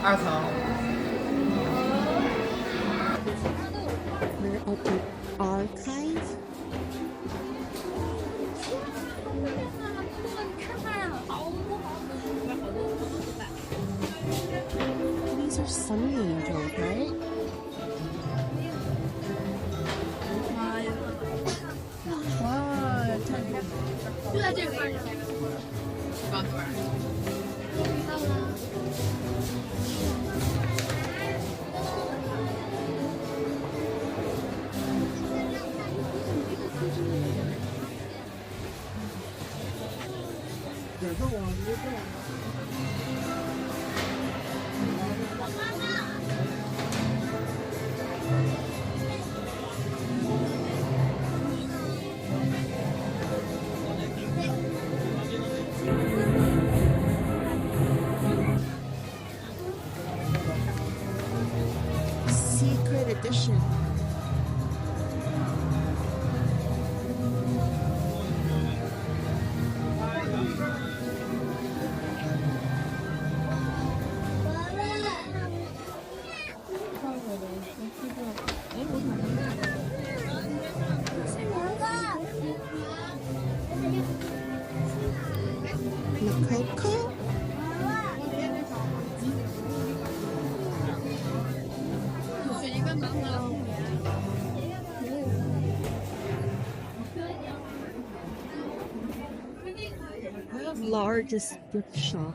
2层。We're at the archive. These are sunny angels, right? Wow, 就在这块儿。刚多少？到了。Secret edition. MOKOKO. Largest gift shop.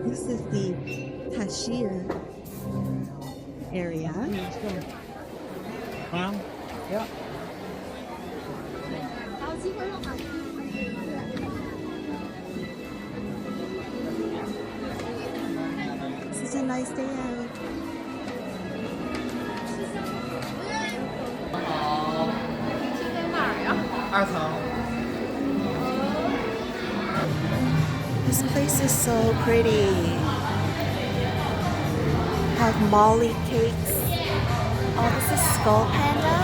This is the cashier area. Yeah. This is a nice day out. 好。这在哪儿呀？ 2层。This place is so pretty. Have molly cakes. Oh, this is Skull Panda.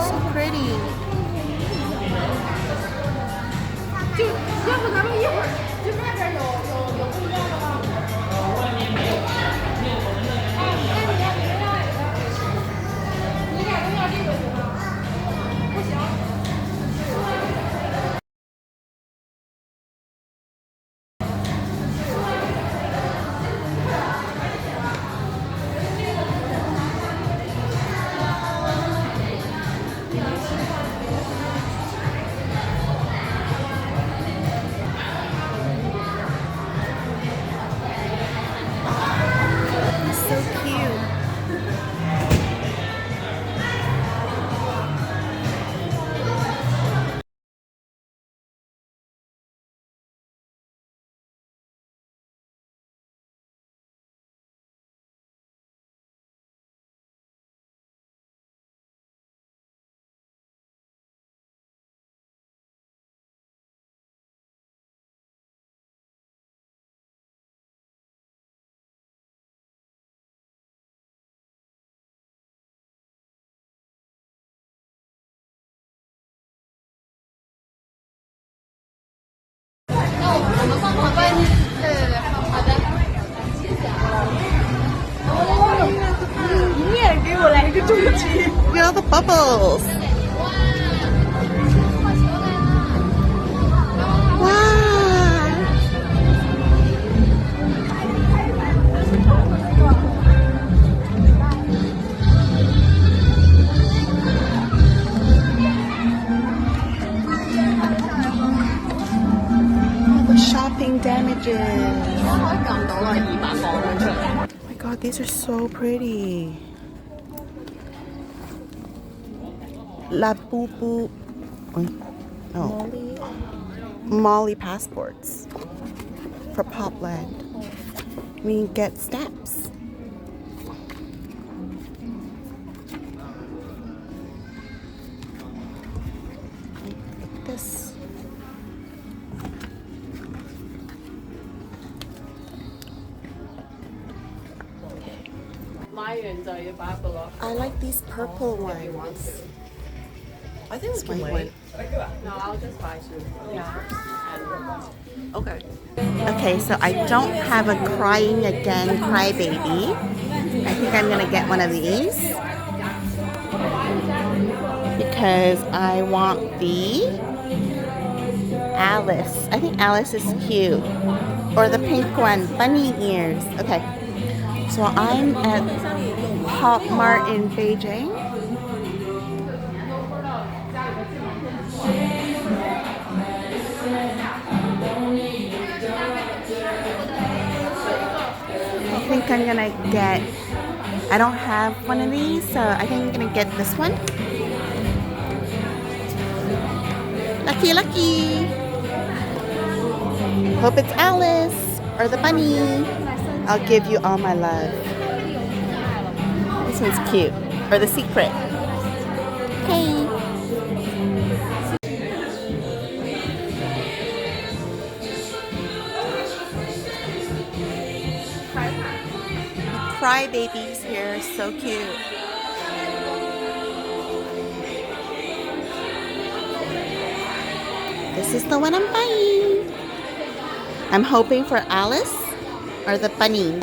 So pretty. 就要不咱们一会儿就那边有不一样的吗？你俩都要这个行吗？不行。So cute. Look at all the bubbles. Wow. All the shopping damages. Oh my god, these are so pretty. Labubu. No. Molly passports for Popland. We get stamps. Look at this. I like these purple ones. I think we can wait. No, I'll just buy two. Yeah. Okay. Okay, so I don't have a crying again crybaby. I think I'm gonna get one of these because I want the Alice. I think Alice is cute. Or the pink one, bunny ears. Okay, so I'm at POPMART in Beijing. I think I'm gonna get, I don't have one of these, so I think I'm gonna get this one. Lucky, lucky. Hope it's Alice or the bunny. I'll give you all my love. This one's cute. Or the secret. Okay. Crybabies here, so cute. This is the one I'm buying. I'm hoping for Alice or the bunny.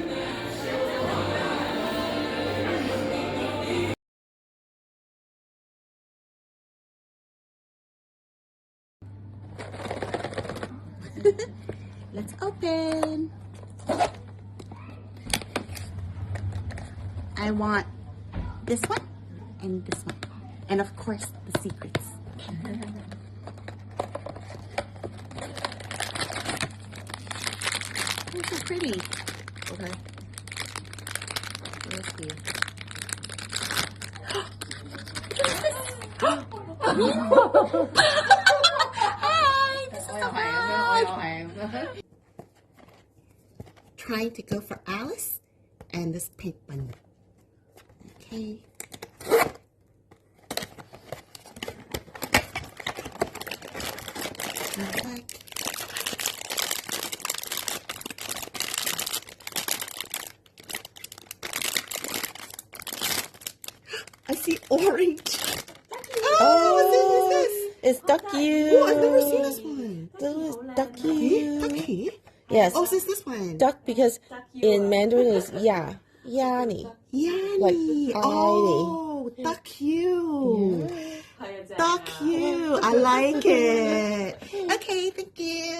Let's open. I want this one and this one. And of course, the secrets. They're so pretty. Okay. Let's see. Hi, this is trying to go for Alice and this pink one. Okay. Okay. I see orange. Oh, what's this? It's ducky. Oh, I've never seen this one. This is ducky. Ducky? Yes. Oh, so it's this one. Duck because in Mandarin is ya. Yani. Yanni. Like, oh, duck you. Duck you. I like it. Okay, thank you.